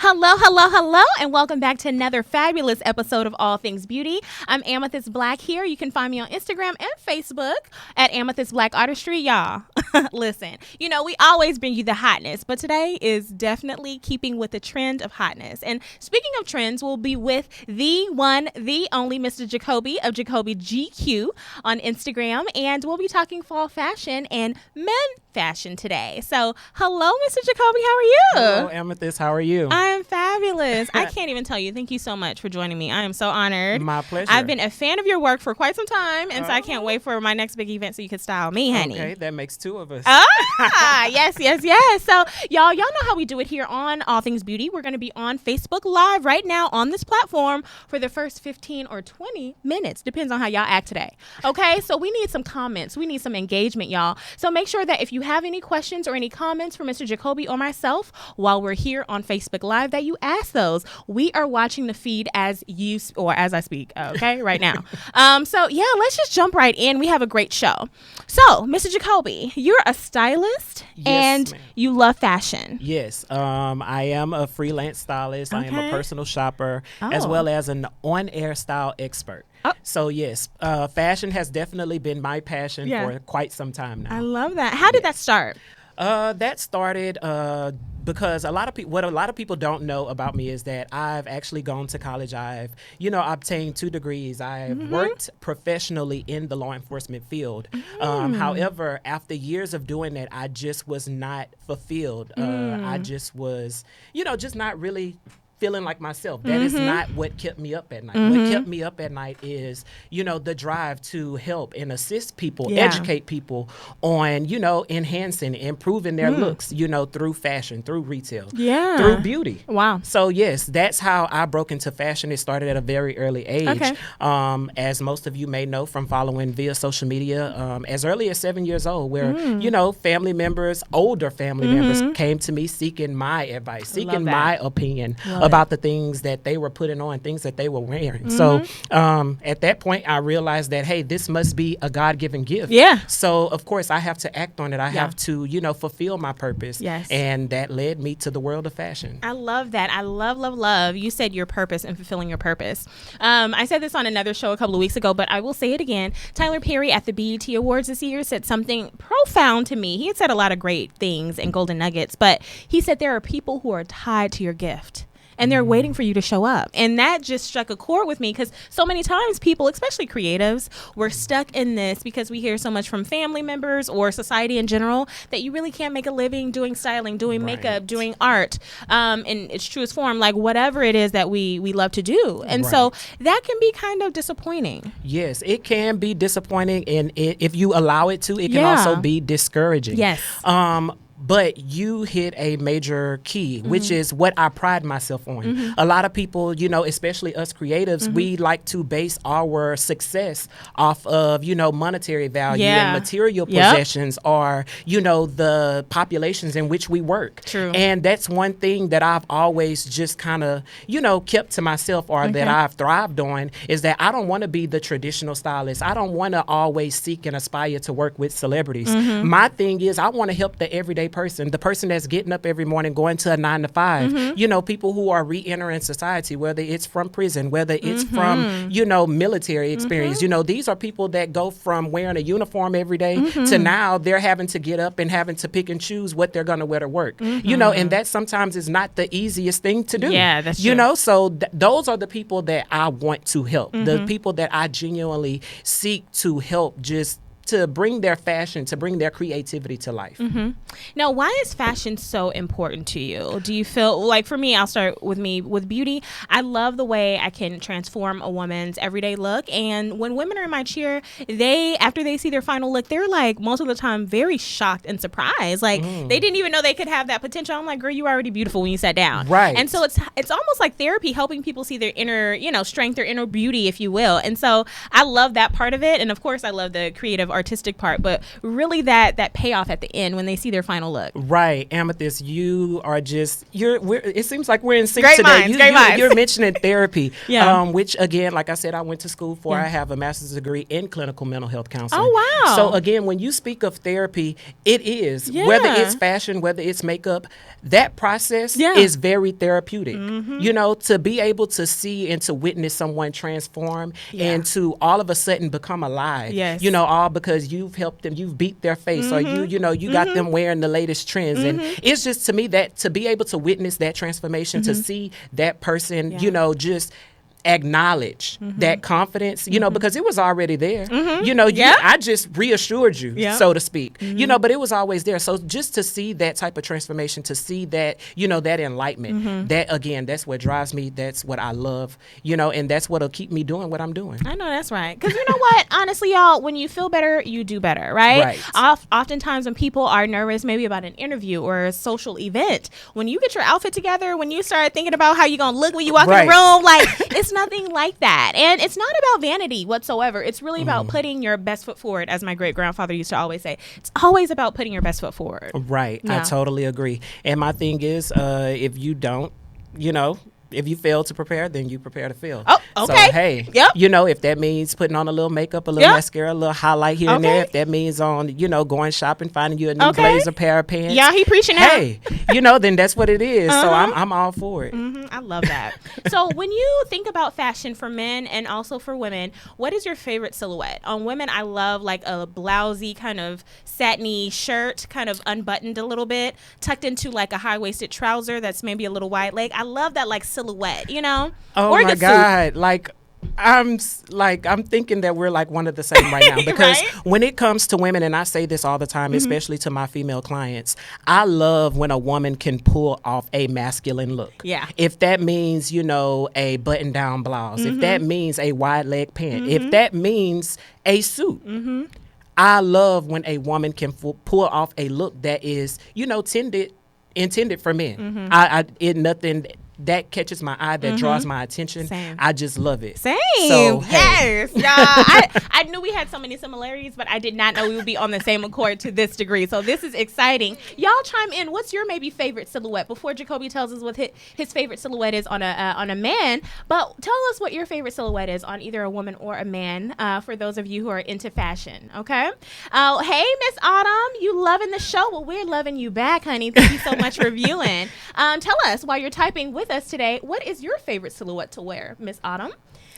Hello, hello, hello, and welcome back to another fabulous episode of All Things Beauty. I'm Amethyst Black here. You can find me on Instagram and Facebook at Amethyst Black Artistry. Y'all, listen, we always bring you the hotness, but today is definitely keeping with the trend of hotness. And speaking of trends, we'll be with the one, the only Mr. Jacobie of Jacobie GQ on Instagram, and we'll be talking fall fashion and men fashion today. So, hello, Mr. Jacobie. How are you? Hello, Amethyst. How are you? I'm fabulous. I can't even tell you. Thank you so much for joining me. I am so honored. My pleasure. I've been a fan of your work for quite some time, and so I can't wait for my next big event so you can style me, honey. Okay, that makes two of us. Yes. So, y'all know how we do it here on All Things Beauty. We're going to be on Facebook Live right now on this platform for the first 15 or 20 minutes. Depends on how y'all act today. Okay, so we need some comments. We need some engagement, y'all. So make sure that if you have any questions or any comments for Mr. Jacobie or myself while we're here on Facebook Live, that you ask those. We are watching the feed as I speak, okay, right now. So yeah, let's just jump right in. We have a great show. So, Mr. Jacobie, you're a stylist and you love fashion. Yes, I am a freelance stylist. Okay. I am a personal shopper as well as an on-air style expert. So yes, fashion has definitely been my passion for quite some time now. I love that. How did that start? That started because a lot of people don't know about me is that I've actually gone to college. I've, obtained 2 degrees. I've worked professionally in the law enforcement field. However, after years of doing that, I just was not fulfilled. I just was, just not really feeling like myself. That is not what kept me up at night. What kept me up at night is, the drive to help and assist people, educate people on, enhancing, improving their looks, through fashion, through retail, through beauty. Wow. So yes, that's how I broke into fashion. It started at a very early age. Okay. As most of you may know from following via social media, as early as 7 years old, where, family members, older family members came to me seeking my advice, seeking my opinion about the things that they were putting on, things that they were wearing. So at that point, I realized that, hey, this must be a God-given gift. Yeah. So, of course, I have to act on it. I have to, fulfill my purpose. Yes. And that led me to the world of fashion. I love that. I love. You said your purpose and fulfilling your purpose. I said this on another show a couple of weeks ago, but I will say it again. Tyler Perry at the BET Awards this year said something profound to me. He had said a lot of great things and golden nuggets, but he said there are people who are tied to your gift. And they're waiting for you to show up. And that just struck a chord with me because so many times people, especially creatives, we're stuck in this because we hear so much from family members or society in general that you really can't make a living doing styling, doing makeup, doing art, in its truest form, like whatever it is that we love to do. And so that can be kind of disappointing. Yes, it can be disappointing. And if you allow it to, it can also be discouraging. Yes. But you hit a major key, which is what I pride myself on. A lot of people, especially us creatives, we like to base our success off of, monetary value and material possessions or, the populations in which we work. True. And that's one thing that I've always just kind of, kept to myself or that I've thrived on is that I don't want to be the traditional stylist. I don't want to always seek and aspire to work with celebrities. My thing is I want to help the everyday person, the person that's getting up every morning, going to a 9 to 5, people who are re-entering society, whether it's from prison, whether it's from, military experience. These are people that go from wearing a uniform every day to now they're having to get up and having to pick and choose what they're going to wear to work. And that sometimes is not the easiest thing to do. Yeah, that's true. So those are the people that I want to help, the people that I genuinely seek to help just to bring their fashion, to bring their creativity to life. Now, why is fashion so important to you? Do you feel like, for me, I'll start with me with beauty. I love the way I can transform a woman's everyday look. And when women are in my chair, after they see their final look, they're like, most of the time, very shocked and surprised. Like they didn't even know they could have that potential. I'm like, girl, you were already beautiful when you sat down. Right. And so it's almost like therapy, helping people see their inner, strength, their inner beauty, if you will. And so I love that part of it. And of course, I love the creative artistic part, but really that payoff at the end when they see their final look. Right, Amethyst, you are just it seems like we're in sync Great today. minds. You're mentioning therapy, Yeah. which again, like I said, I went to school for. Yeah. I have a master's degree in clinical mental health counseling. Oh, wow. So again, when you speak of therapy, it is Yeah. whether it's fashion, whether it's makeup, that process Yeah. is very therapeutic. You know, to be able to see and to witness someone transform and to all of a sudden become alive. Yes. You know, all because you've helped them, you've beat their face, or you got them wearing the latest trends. And it's just, to me, that to be able to witness that transformation, to see that person, you know, just acknowledge that confidence, you know, because it was already there. You know, I just reassured you, so to speak, you know, but it was always there. So just to see that type of transformation, to see that, you know, that enlightenment, that again, that's what drives me. That's what I love, you know, and that's what'll keep me doing what I'm doing. I know that's right. Because you know what? Honestly, y'all, when you feel better, you do better, right? Oftentimes when people are nervous, maybe about an interview or a social event, when you get your outfit together, when you start thinking about how you're going to look when you walk in the room, like, it's nothing like that. And it's not about vanity whatsoever. It's really about putting your best foot forward, as my great grandfather used to always say. It's always about putting your best foot forward. Right. Yeah. I totally agree. And my thing is, if you don't, you know, if you fail to prepare, then you prepare to fail. Oh, okay. So, hey, Yep. you know, if that means putting on a little makeup, a little mascara, a little highlight here and there, if that means you know, going shopping, finding you a new blazer, pair of pants. Yeah, he preaching now. Hey, you know, then that's what it is. So I'm all for it. I love that. So when you think about fashion for men and also for women, what is your favorite silhouette? On women, I love like a blousey kind of satiny shirt, kind of unbuttoned a little bit, tucked into like a high-waisted trouser that's maybe a little wide leg. I love that like silhouette, you know? Oh or my the God. I'm thinking that we're like one of the same right now, because when it comes to women, and I say this all the time, especially to my female clients, I love when a woman can pull off a masculine look. Yeah. If that means, you know, a button down blouse, if that means a wide leg pant, if that means a suit. I love when a woman can pull off a look that is, you know, intended for men. Nothing that catches my eye, that draws my attention. Same. I just love it. Same. So, hey. Yes. I knew we had so many similarities, but I did not know we would be on the same accord to this degree. So this is exciting. Y'all chime in. What's your maybe favorite silhouette? Before Jacobie tells us what his favorite silhouette is on a man, but tell us what your favorite silhouette is on either a woman or a man, for those of you who are into fashion, okay? Hey, Miss Autumn, you loving the show? Well, we're loving you back, honey. Thank you so much for viewing. Tell us, while you're typing with us today, what is your favorite silhouette to wear, Miss Autumn?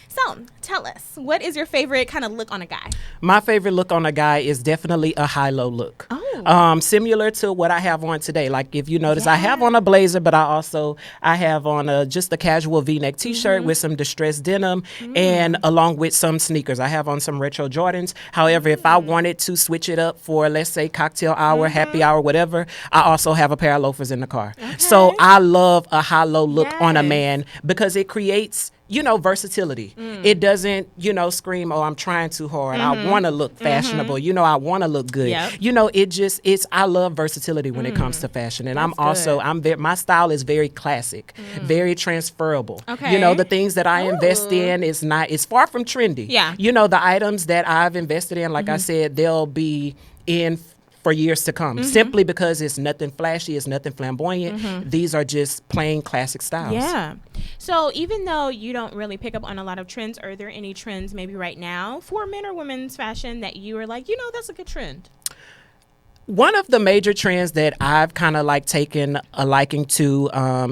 So tell us, what is your favorite kind of look on a guy? My favorite look on a guy is definitely a high-low look. Oh. Similar to what I have on today. Like if you notice, I have on a blazer, but I have on just a casual V-neck T-shirt with some distressed denim and along with some sneakers. I have on some retro Jordans. However, if I wanted to switch it up for, let's say, cocktail hour, happy hour, whatever, I also have a pair of loafers in the car. Okay. So I love a high-low look on a Yes. man because it creates, you know, versatility. It doesn't, you know, scream, oh, I'm trying too hard. I want to look fashionable. You know, I want to look good. Yep. You know, I love versatility when it comes to fashion. And my style is very classic, very transferable. Okay. You know, the things that I invest in it's far from trendy. Yeah. You know, the items that I've invested in, like I said, they'll be in for years to come, simply because it's nothing flashy, it's nothing flamboyant. These are just plain classic styles. Yeah. So even though you don't really pick up on a lot of trends, are there any trends maybe right now for men or women's fashion that you are like, you know, that's a good trend? One of the major trends that I've kind of like taken a liking to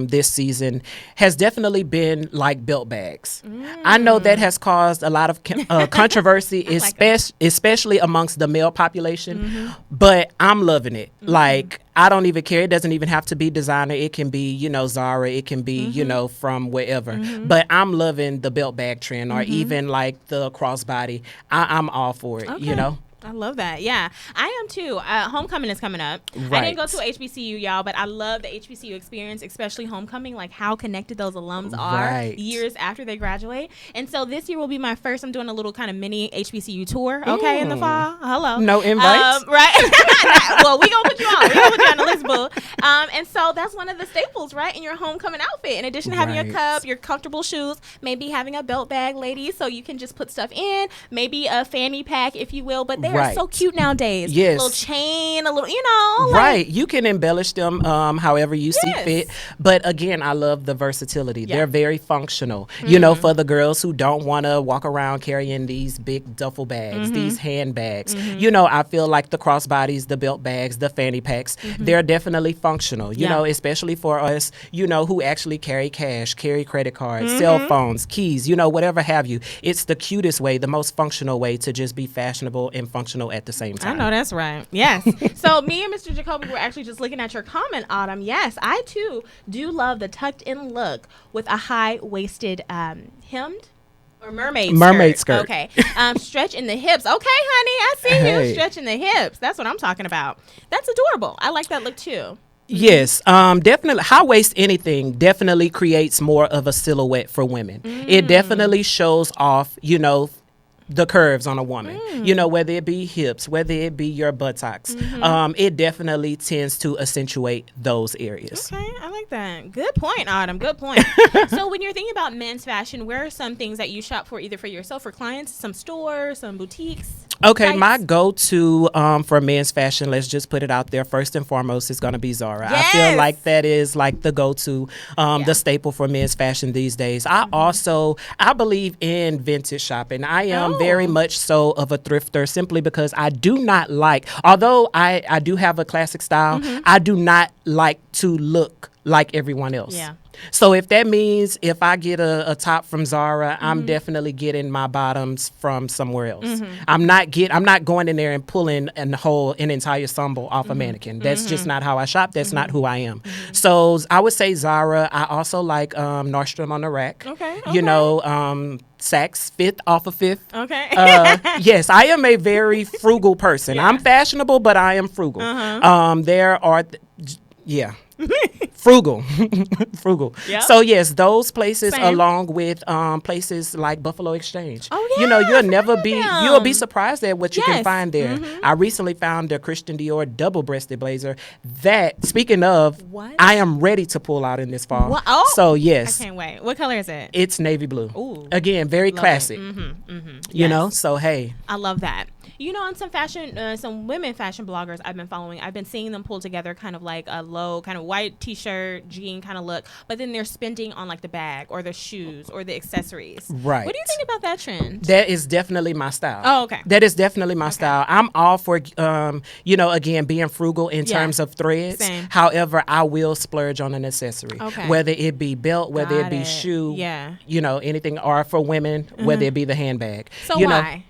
this season has definitely been like belt bags. I know that has caused a lot of controversy, especially amongst the male population, but I'm loving it. Like, I don't even care. It doesn't even have to be designer. It can be, you know, Zara. It can be, you know, from wherever. But I'm loving the belt bag trend, or even like the crossbody. I'm all for it, you know. I love that. Yeah, I am too. Homecoming is coming up. Right. I didn't go to HBCU, y'all, but I love the HBCU experience, especially homecoming, like how connected those alums are years after they graduate. And so this year will be my first. I'm doing a little kind of mini HBCU tour, okay, in the fall. Hello. No invites? Right. Well, we gonna put you on. We gonna put you on the list, boo. And so that's one of the staples, right, in your homecoming outfit. In addition to having your cup, your comfortable shoes, maybe having a belt bag, ladies, so you can just put stuff in, maybe a fanny pack, if you will. But they They are so cute nowadays. Yes. A little chain, a little, you know. Right. You can embellish them however you see fit. But again, I love the versatility. They're very functional. You know, for the girls who don't want to walk around carrying these big duffel bags, these handbags. You know, I feel like the crossbodies, the belt bags, the fanny packs, they're definitely functional, you know, especially for us, you know, who actually carry cash, carry credit cards, cell phones, keys, you know, whatever have you. It's the cutest way, the most functional way to just be fashionable and functional at the same time. I know that's right. Yes. So me and Mr. Jacobie were actually just looking at your comment, Autumn. Yes, I too do love the tucked in look with a high-waisted hemmed or mermaid skirt. Okay. Stretch in the hips. Okay, honey, I see you stretching the hips. That's what I'm talking about. That's adorable. I like that look too. Yes, definitely. High waist anything definitely creates more of a silhouette for women. It definitely shows off, you know, the curves on a woman, you know, whether it be hips, whether it be your buttocks. It definitely tends to accentuate those areas. Okay, I like that. Good point, Autumn. Good point. So when you're thinking about men's fashion, where are some things that you shop for, either for yourself or clients, some stores, some boutiques? Okay, sites? my go-to for men's fashion, let's just put it out there, first and foremost, is going to be Zara. I feel like that is like the go-to, the staple for men's fashion these days. I believe in vintage shopping. I am very much so of a thrifter, simply because I do not like, although I do have a classic style, I do not like to look like everyone else. Yeah. So if that means if I get a top from Zara, I'm definitely getting my bottoms from somewhere else. I'm not going in there and pulling an entire ensemble off a mannequin. That's just not how I shop. That's not who I am. So I would say Zara. I also like Nordstrom on the Rack. Okay. You know, Saks Fifth off of Fifth. Okay. Yes, I am a very frugal person. I'm fashionable, but I am frugal. There are frugal. Yep. So yes, those places, Same. along with places like Buffalo Exchange. Oh, yeah, You know, I've you'll be them. surprised at what you can find there. I recently found a Christian Dior double-breasted blazer that, speaking of, What? I am ready to pull out in this fall. What? Oh, So I yes, can't wait. What color is it? it's navy blue. Ooh. Again, very Love it. classic. You know, so hey. I love that. You know, on some fashion, some women fashion bloggers I've been following, I've been seeing them pull together kind of like a low, kind of white t-shirt, jean kind of look, but then they're spending on like the bag or the shoes or the accessories. Right. What do you think about that trend? That is definitely my style. Oh, okay. That is definitely my style. I'm all for, you know, again, being frugal in Yeah. terms of threads. Same. However, I will splurge on an accessory. Okay. Whether it be belt, whether Got it be it. shoe, Yeah. you know, anything, or for women, whether it be the handbag. So you why?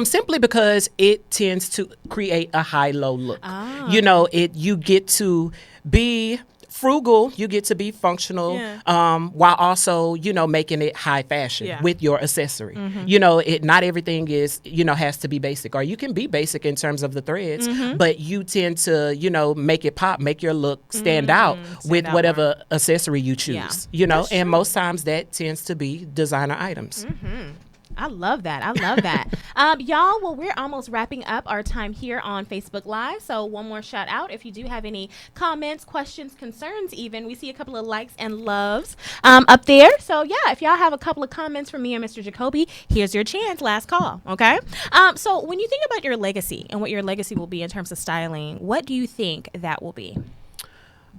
Simply because it tends to create a high-low look. Oh, You know, you get to be frugal, you get to be functional, while also, you know, making it high fashion with your accessory. You know, not everything is, you know, has to be basic, or you can be basic in terms of the threads, but you tend to, you know, make it pop, make your look stand out with out whatever accessory you choose. Yeah. You know, That's and true. most times that tends to be designer items. I love that. I love that. Y'all, well, we're almost wrapping up our time here on Facebook Live. So one more shout out. If you do have any comments, questions, concerns even, we see a couple of likes and loves up there. So yeah, if y'all have a couple of comments for me and Mr. Jacobie, here's your chance. Last call. Okay. So when you think about your legacy and what your legacy will be in terms of styling, what do you think that will be?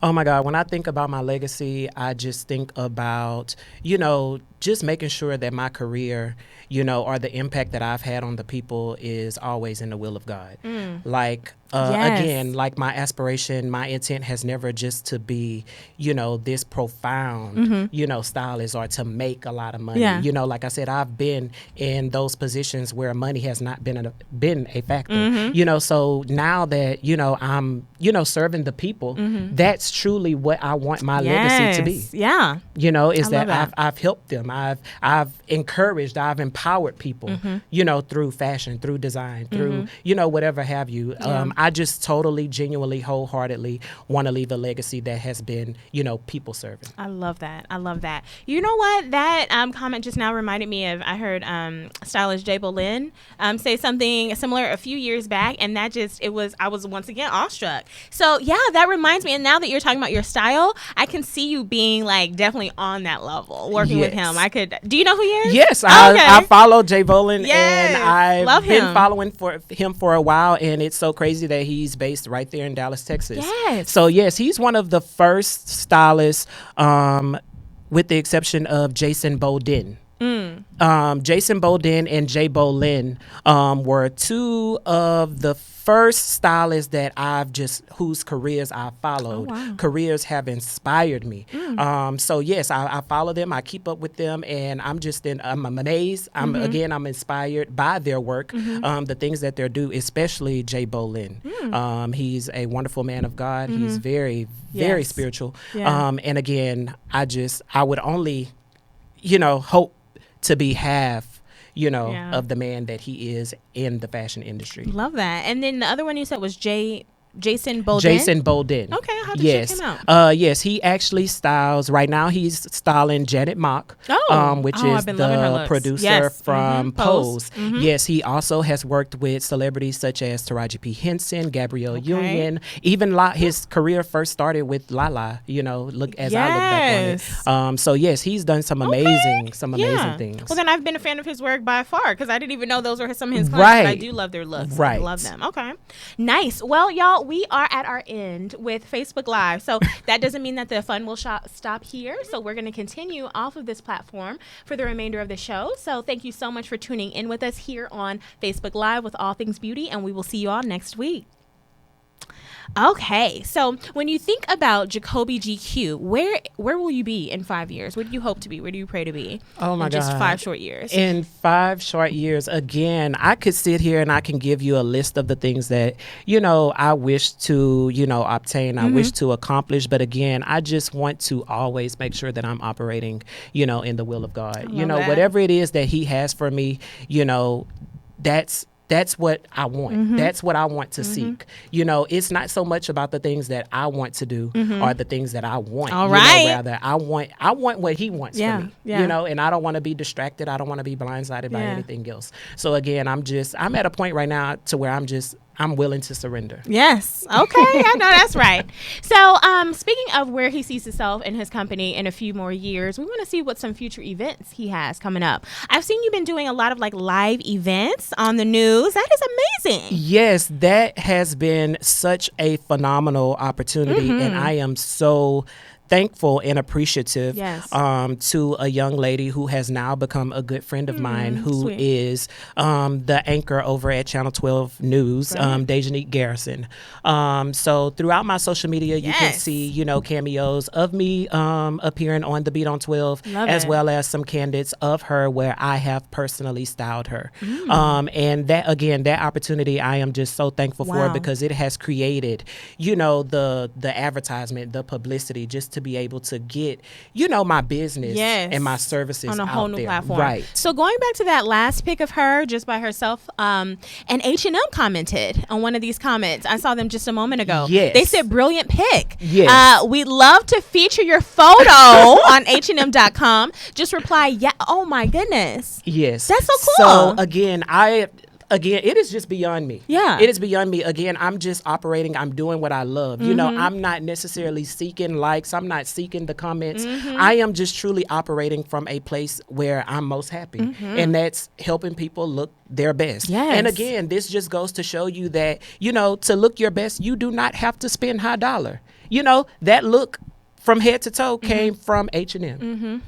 Oh my God, when I think about my legacy, I just think about, you know, just making sure that my career, you know, or the impact that I've had on the people is always in the will of God. Like, again, like my aspiration, my intent has never just to be, you know, this profound, you know, stylist or to make a lot of money. Yeah. You know, like I said, I've been in those positions where money has not been a factor. You know, so now that, you know, I'm, you know, serving the people, that's truly what I want my legacy to be. Yeah. You know, is love that that. I've helped them. I've encouraged, I've empowered people, you know, through fashion, through design, through, you know, whatever have you. I just totally, genuinely, wholeheartedly want to leave a legacy that has been, people serving. I love that. I love that. You know what? That comment just now reminded me of, I heard stylist J. Boleyn say something similar a few years back, and that I was once again awestruck. So yeah, that reminds me. And now that you're talking about your style, I can see you being like definitely on that level, working with him. Do you know who he is? Yes, I follow J. Boleyn, and I've been following him for a while, and it's so crazy that he's based right there in Dallas, Texas. Yes. So yes, he's one of the first stylists, with the exception of Jason Bodin. Jason Bodin and Jay Boleyn were two of the first stylists that whose careers I followed. Careers have inspired me. So yes, I follow them. I keep up with them, and I'm amazed. I'm inspired by their work, the things that they do, especially Jay Boleyn. He's a wonderful man of God. He's very, very spiritual. Yeah. And again, I would only, hope to be half, of the man that he is in the fashion industry. Love that. And then the other one you said was Jason Bodin? Jason Bodin. Okay, I'll have to check him out. Yes, he actually styles. Right now, he's styling Janet Mock, which is the producer from Pose. Yes, he also has worked with celebrities such as Taraji P. Henson, Gabrielle Union. Even his career first started with Lala. I look back on it. So yes, he's done some amazing things. Well, then I've been a fan of his work by far, because I didn't even know those were some of his clients. But I do love their looks. Right, I love them. Okay, nice. Well, y'all, we are at our end with Facebook Live. So that doesn't mean that the fun will stop here. So we're going to continue off of this platform for the remainder of the show. So thank you so much for tuning in with us here on Facebook Live with All Things Beauty, and we will see you all next week. Okay, so when you think about Jacobie GQ, where will you be in 5 years? What do you hope to be? Where do you pray to be? Oh my God! Just 5 short years. In 5 short years, again, I could sit here and I can give you a list of the things that I wish to obtain, I wish to accomplish. But again, I just want to always make sure that I'm operating, in the will of God. Whatever it is that He has for me, that's what I want. That's what I want to seek. It's not so much about the things that I want to do or the things that I want. All right. Rather, I want what He wants for me. Yeah. And I don't want to be distracted. I don't want to be blindsided by anything else. So again, I'm at a point right now to where I'm willing to surrender. Yes. Okay. I know that's right. So speaking of where he sees himself and his company in a few more years, we want to see what some future events he has coming up. I've seen you've been doing a lot of live events on the news. That is amazing. Yes, that has been such a phenomenal opportunity. And I am so thankful and appreciative to a young lady who has now become a good friend of mine, who is the anchor over at Channel 12 News, Dejanique Garrison. So throughout my social media, you can see, cameos of me appearing on The Beat on 12, as well as some candidates of her where I have personally styled her. And that opportunity, I am just so thankful for, because it has created, the advertisement, the publicity, just to be able to get, my business and my services on a whole new platform. Right. So going back to that last pic of her just by herself, and H&M commented on one of these comments. I saw them just a moment ago. Yes. They said, brilliant pic. Yes. We'd love to feature your photo on H&M.com. Just reply, yeah. Oh my goodness. Yes. That's so cool. So again, it is just beyond me. Yeah. It is beyond me. Again, I'm just operating. I'm doing what I love. I'm not necessarily seeking likes. I'm not seeking the comments. I am just truly operating from a place where I'm most happy. And that's helping people look their best. Yes. And again, this just goes to show you that, to look your best, you do not have to spend high dollar. That look from head to toe came from H&M,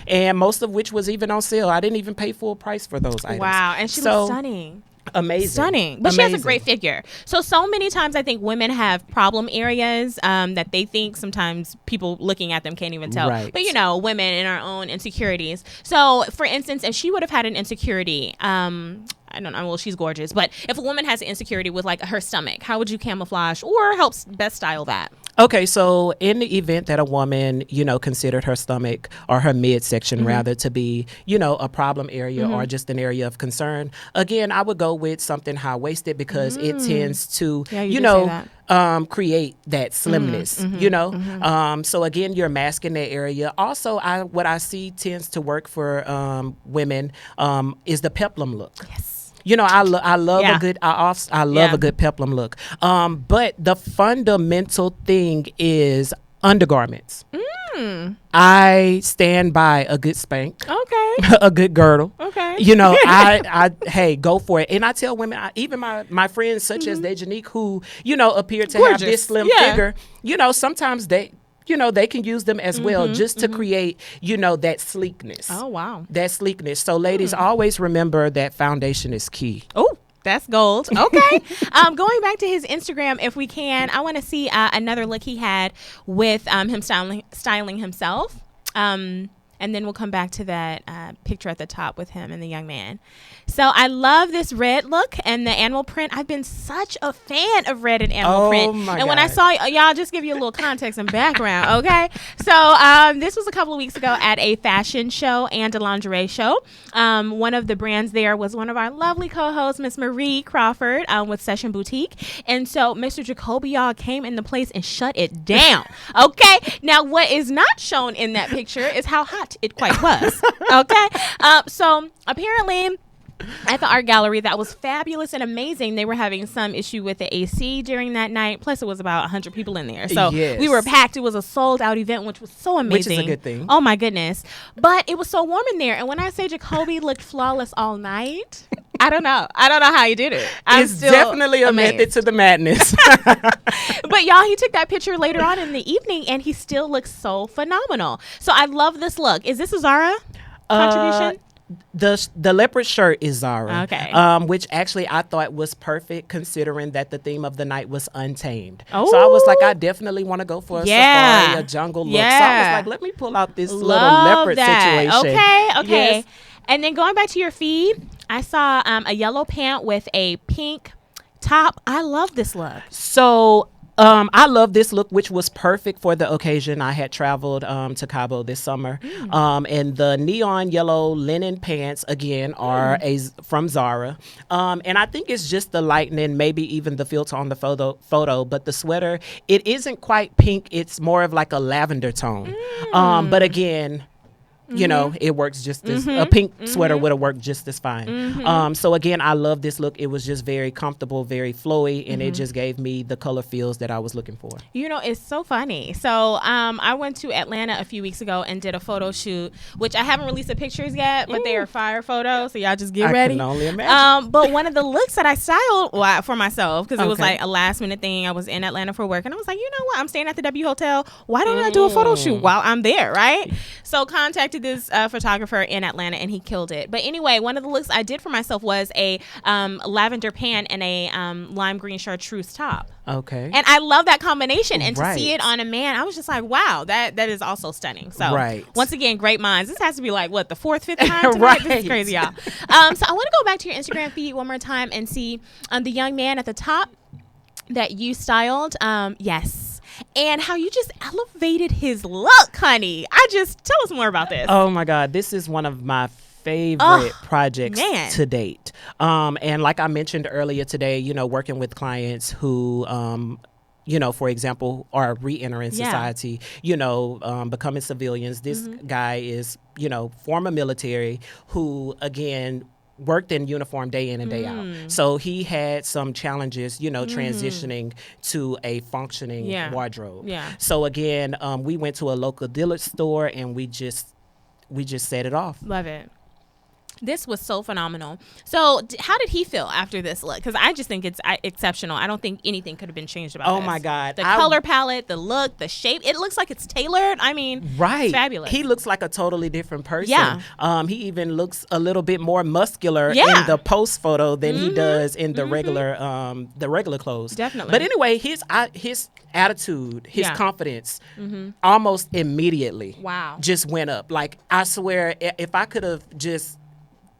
and most of which was even on sale. I didn't even pay full price for those items. Wow, and she was stunning. Amazing. Stunning. But she has a great figure. So many times I think women have problem areas that they think sometimes people looking at them can't even tell. Right. But, women in our own insecurities. So, for instance, if she would have had an insecurity, I don't know, well, she's gorgeous, but if a woman has an insecurity with her stomach, how would you camouflage or help best style that? Okay, so in the event that a woman, considered her stomach or her midsection rather to be, a problem area or just an area of concern, again, I would go with something high waisted because it tends to, Yeah, you did say that. create that slimness, so again, you're masking that area. Also, what I see tends to work for women is the peplum look. Yes. I love Yeah. a good I love a good peplum look. But the fundamental thing is undergarments. I stand by a good spank. Okay. A good girdle. Okay. I hey, go for it. And I tell women, even my friends such as Dejanique who, appear to have this slim figure, sometimes they can use them as well just to create, that sleekness. Oh, wow. That sleekness. So ladies, always remember that foundation is key. Oh, that's gold. Okay. Going back to his Instagram, if we can, I want to see another look he had with him styling himself. And then we'll come back to that picture at the top with him and the young man. So I love this red look and the animal print. I've been such a fan of red and animal print. My and God. when I saw y'all, just give you a little context and background, okay? So this was a couple of weeks ago at a fashion show and a lingerie show. One of the brands there was one of our lovely co-hosts, Miss Marie Crawford with Session Boutique. And so Mr. Jacobie, y'all, came in the place and shut it down, okay? Now, what is not shown in that picture is how hot it quite was, okay? So apparently, at the art gallery, that was fabulous and amazing. They were having some issue with the AC during that night. Plus, it was about 100 people in there. So we were packed. It was a sold-out event, which was so amazing. Which is a good thing. Oh, my goodness. But it was so warm in there. And when I say Jacobie looked flawless all night, I don't know how he did it. It's definitely a method to the madness. But, y'all, he took that picture later on in the evening, and he still looks so phenomenal. So I love this look. Is this a Zara contribution? The leopard shirt is Zara. Okay. Which actually I thought was perfect considering that the theme of the night was untamed. Oh. So I was like, I definitely want to go for a safari, a jungle look. So I was like, let me pull out this little leopard situation. Okay. Yes. And then going back to your feed, I saw a yellow pant with a pink top. I love this look. So I love this look, which was perfect for the occasion. I had traveled to Cabo this summer. And the neon yellow linen pants, again, are from Zara. And I think it's just the lightning, maybe even the filter on the photo. But the sweater, it isn't quite pink. It's more of like a lavender tone. But again, it works just as a pink sweater would have worked just as fine. So again, I love this look. It was just very comfortable, very flowy, and it just gave me the color feels that I was looking for. It's so funny. So I went to Atlanta a few weeks ago and did a photo shoot, which I haven't released the pictures yet, but they are fire photos. So y'all just get ready. I can only imagine. But one of the looks that I styled for myself, because it was like a last minute thing. I was in Atlanta for work, and I was like, you know what? I'm staying at the W Hotel. Why don't I do a photo shoot while I'm there, right? So contacted this photographer in Atlanta, and he killed it. But anyway, one of the looks I did for myself was a lavender pant and a lime green chartreuse top. Okay. And I love that combination. And to see it on a man, I was just like, wow, that is also stunning. So once again, great minds. This has to be like, what, the fourth, fifth time tonight? This is crazy, y'all. So I want to go back to your Instagram feed one more time and see the young man at the top that you styled. Yes. And how you just elevated his look, honey. Tell us more about this. Oh my God, this is one of my favorite projects to date. And like I mentioned earlier today, working with clients who for example, are re-entering society, becoming civilians. This guy is, former military who, again, worked in uniform day in and day out. So he had some challenges, transitioning to a functioning wardrobe. So again, we went to a local dealer store and we just set it off. Love it. This was so phenomenal. So how did he feel after this look? Because I just think it's exceptional. I don't think anything could have been changed about this. Oh, my God. The color palette, the look, the shape. It looks like it's tailored. I mean, it's fabulous. He looks like a totally different person. Yeah. He even looks a little bit more muscular in the post photo than he does in the regular clothes. Definitely. But anyway, his attitude, his confidence, almost immediately just went up. Like, I swear, if I could have just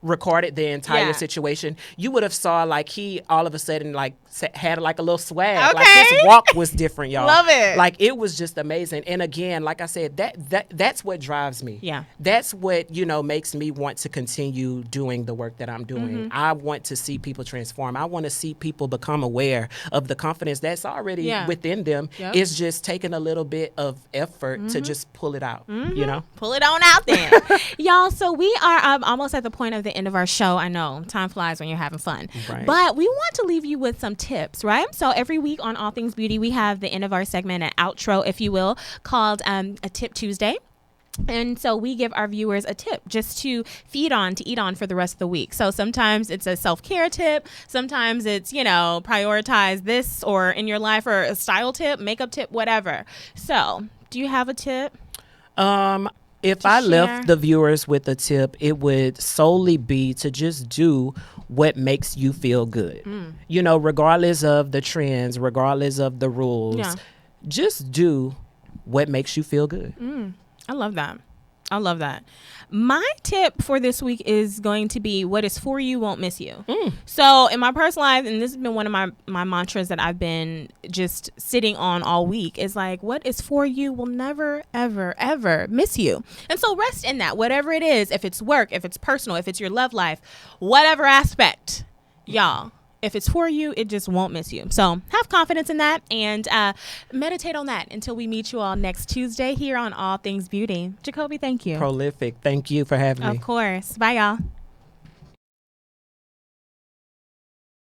recorded the entire Yeah. situation, you would have saw like he all of a sudden like had like a little swag. Like Okay. his walk was different, y'all. Love it. Like it was just amazing. And again, like I said, that's what drives me. Yeah. That's what, you know, makes me want to continue doing the work that I'm doing. I want to see people transform. I want to see people become aware of the confidence that's already within them. Yep. It's just taking a little bit of effort to just pull it out, you know? Pull it on out then. Y'all, so we are almost at the point of the end of our show. I know time flies when you're having fun. Right. But we want to leave you with some tips, right? So every week on All Things Beauty, we have the end of our segment, an outro, if you will, called a Tip Tuesday. And so we give our viewers a tip just to feed on, to eat on for the rest of the week. So sometimes it's a self-care tip. Sometimes it's, you know, prioritize this or in your life, or a style tip, makeup tip, whatever. So do you have a tip? If I left the viewers with a tip, it would solely be to just do what makes you feel good. You know, regardless of the trends, regardless of the rules, just do what makes you feel good. I love that. I love that. My tip for this week is going to be, what is for you won't miss you. So in my personal life, and this has been one of my mantras that I've been just sitting on all week, is like, what is for you will never, ever, ever miss you. And so rest in that, whatever it is, if it's work, if it's personal, if it's your love life, whatever aspect, y'all. If it's for you, it just won't miss you. So have confidence in that, and meditate on that until we meet you all next Tuesday here on All Things Beauty. Jacobie, thank you. Prolific. Thank you for having me. Of course. Bye, y'all.